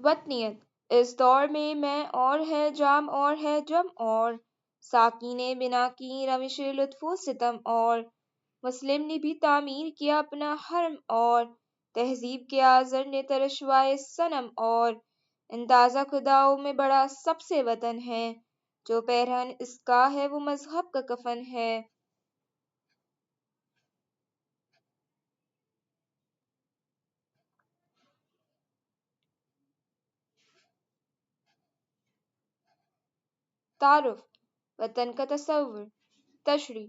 وطنیت اس دور میں اور ہے جام اور ہے جم اور ساقی نے بنا کی روش لطف و ستم اور مسلم نے بھی تعمیر کیا اپنا حرم اور تہذیب کے آزر نے ترشوائے صنم اور اندازہ خداؤں میں بڑا سب سے وطن ہے جو پیرہن اس کا ہے وہ مذہب کا کفن ہے۔ تعارف وطن کا تصور تشریح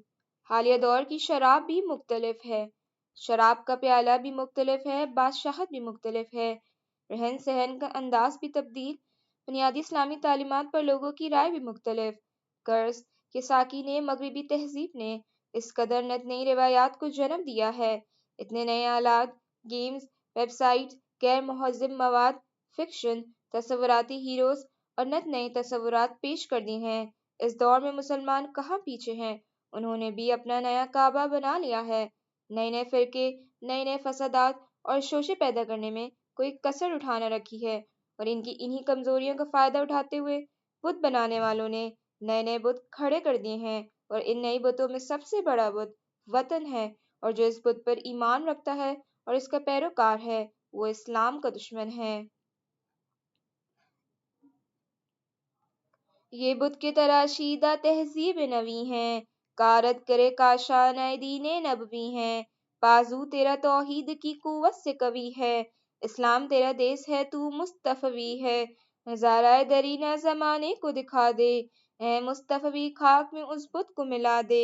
حالیہ دور کی شراب بھی مختلف ہے، شراب کا پیالہ بھی مختلف ہے، بادشاہت بھی مختلف ہے، رہن سہن کا انداز بھی تبدیل، بنیادی اسلامی تعلیمات پر لوگوں کی رائے بھی مختلف۔ غرض کہ ساقی نے مغربی تہذیب نے اس قدر نت نئی روایات کو جنم دیا ہے، اتنے نئے آلات، گیمز، ویب سائٹس، غیر مہذب مواد، فکشن، تصوراتی ہیروز اور نت نئے تصورات پیش کر دی ہیں۔ اس دور میں مسلمان کہاں پیچھے ہیں، انہوں نے بھی اپنا نیا کعبہ بنا لیا ہے۔ نئے نئے فرقے، نئے نئے فسادات اور شوشے پیدا کرنے میں کوئی کسر اٹھا نہ رکھی ہے، اور ان کی انہی کمزوریوں کا فائدہ اٹھاتے ہوئے بت بنانے والوں نے نئے نئے بت کھڑے کر دیے ہیں، اور ان نئی بتوں میں سب سے بڑا بت وطن ہے، اور جو اس بت پر ایمان رکھتا ہے اور اس کا پیروکار ہے وہ اسلام کا دشمن ہے۔ یہ بت کے تراشیدہ تہذیب نویں ہیں، غارت کرے کاشان دین نبوی ہیں، بازو تیرا توحید کی قوت سے قوی ہے، اسلام تیرا دیس ہے تو مصطفی ہے، نظارہ درینہ زمانے کو دکھا دے، اے مصطفی خاک میں اس بت کو ملا دے۔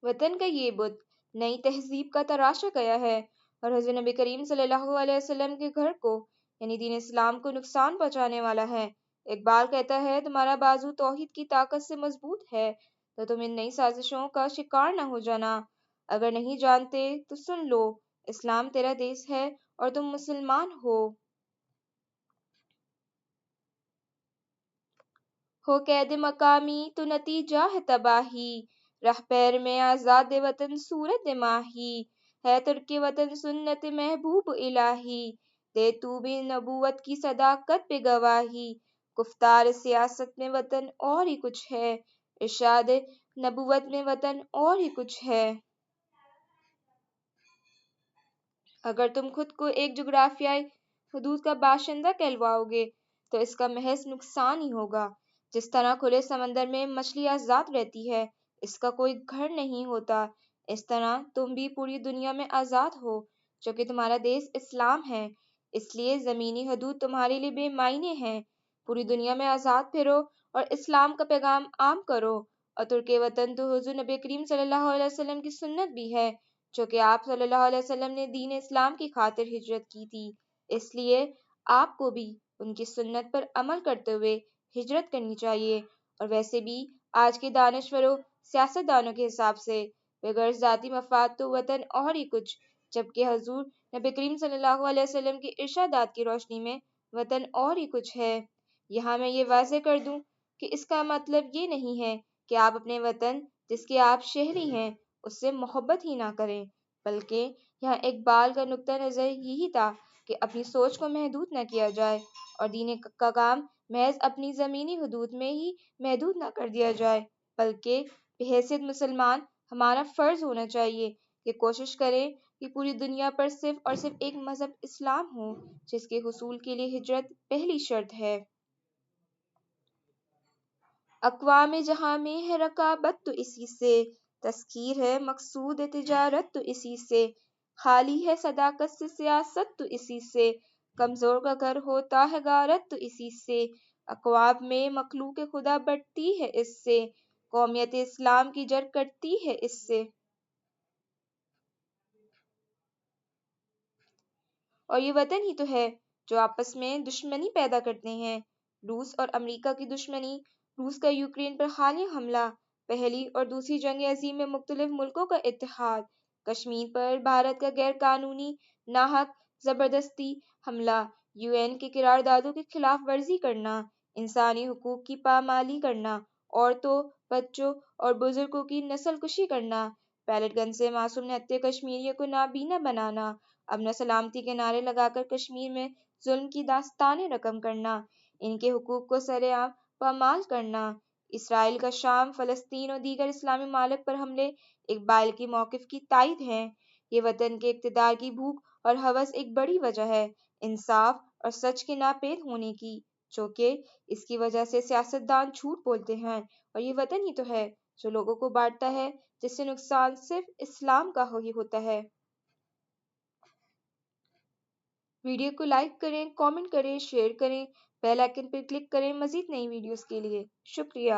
وطن کا یہ بت نئی تہذیب کا تراشا گیا ہے، اور حضرت نبی کریم صلی اللہ علیہ وسلم کے گھر کو یعنی دین اسلام کو نقصان پہنچانے والا ہے۔ اقبال کہتا ہے تمہارا بازو توحید کی طاقت سے مضبوط ہے تو تم ان نئی سازشوں کا شکار نہ ہو جانا، اگر نہیں جانتے تو سن لو، اسلام تیرا دیس ہے اور تم مسلمان ہو قید مقامی تو نتیجہ ہے تباہی، رہ پیر میں آزاد وطن صورت ماہی، ہے ترک وطن سنت محبوب الہی، دے تو بھی نبوت کی صداقت پہ گواہی، گفتار سیاست میں وطن اور ہی کچھ ہے، ارشاد نبوت میں وطن اور ہی کچھ ہے۔ اگر تم خود کو ایک جغرافیائی حدود کا باشندہ کہلواؤ گے تو اس کا محض نقصان ہی ہوگا۔ جس طرح کھلے سمندر میں مچھلی آزاد رہتی ہے، اس کا کوئی گھر نہیں ہوتا، اس طرح تم بھی پوری دنیا میں آزاد ہو، چونکہ تمہارا دیس اسلام ہے، اس لیے زمینی حدود تمہارے لیے بے معنی ہیں۔ پوری دنیا میں آزاد پھرو اور اسلام کا پیغام عام کرو، اور ترک وطن تو حضور نبی کریم صلی اللہ علیہ وسلم کی سنت بھی ہے، چونکہ آپ صلی اللہ علیہ وسلم نے دین اسلام کی خاطر ہجرت کی تھی، اس لیے آپ کو بھی ان کی سنت پر عمل کرتے ہوئے ہجرت کرنی چاہیے۔ اور ویسے بھی آج کے دانشوروں سیاست دانوں کے حساب سے بغیر ذاتی مفاد تو وطن اور ہی کچھ، جبکہ حضور نبی کریم صلی اللہ علیہ وسلم کے ارشادات کی روشنی میں وطن اور ہی کچھ ہے۔ یہاں میں یہ واضح کر دوں کہ اس کا مطلب یہ نہیں ہے کہ آپ اپنے وطن جس کے آپ شہری ہیں اس سے محبت ہی نہ کریں، بلکہ یہاں اقبال کا نقطہ نظر یہی تھا کہ اپنی سوچ کو محدود نہ کیا جائے اور دین کا کام محض اپنی زمینی حدود میں ہی محدود نہ کر دیا جائے، بلکہ بحیثیت مسلمان ہمارا فرض ہونا چاہیے کہ کوشش کریں کہ پوری دنیا پر صرف اور صرف ایک مذہب اسلام ہو، جس کے حصول کے لیے ہجرت پہلی شرط ہے۔ اقوام جہاں میں ہے رقابت تو اسی سے، تسخیر ہے مقصود تجارت تو اسی سے، خالی ہے صداقت سے سیاست تو اسی سے، کمزور کا گھر ہوتا ہے غارت تو اسی سے، اقوام میں مخلوق خدا بڑھتی ہے اس سے، قومیت اسلام کی جڑ کٹتی ہے اس سے۔ اور یہ وطن ہی تو ہے جو آپس میں دشمنی پیدا کرتے ہیں، روس اور امریکہ کی دشمنی، روس کا یوکرین پر حالیہ حملہ، پہلی اور دوسری جنگ عظیم میں مختلف ملکوں کا اتحاد، کشمیر پر بھارت کا غیر قانونی ناحق زبردستی حملہ، یو این کی قراردادوں کی خلاف ورزی کرنا، انسانی حقوق کی پامالی کرنا، عورتوں، بچوں اور بزرگوں کی نسل کشی کرنا، پیلٹ گن سے معصوم نہتے کشمیریوں کو نابینا بنانا، امن و سلامتی کے نعرے لگا کر کشمیر میں ظلم کی داستانیں رقم کرنا، ان کے حقوق کو سر عام پامال کرنا، اسرائیل کا شام، فلسطین اور دیگر اسلامی ممالک پر حملے اقبال کے موقف کی تائید ہیں۔ یہ وطن کے اقتدار کی بھوک اور ہوس ایک بڑی وجہ ہے انصاف اور سچ کے ناپید ہونے کی، چونکہ اس کی وجہ سے سیاستدان جھوٹ بولتے ہیں اور یہ وطن ہی تو ہے جو لوگوں کو بانٹتا ہے، جس سے نقصان صرف اسلام کا ہی ہوتا ہے۔ ویڈیو کو لائک کریں، کامنٹ کریں، شیئر کریں، بیل آئیکن پر کلک کریں مزید نئی ویڈیوز کے لیے۔ شکریہ۔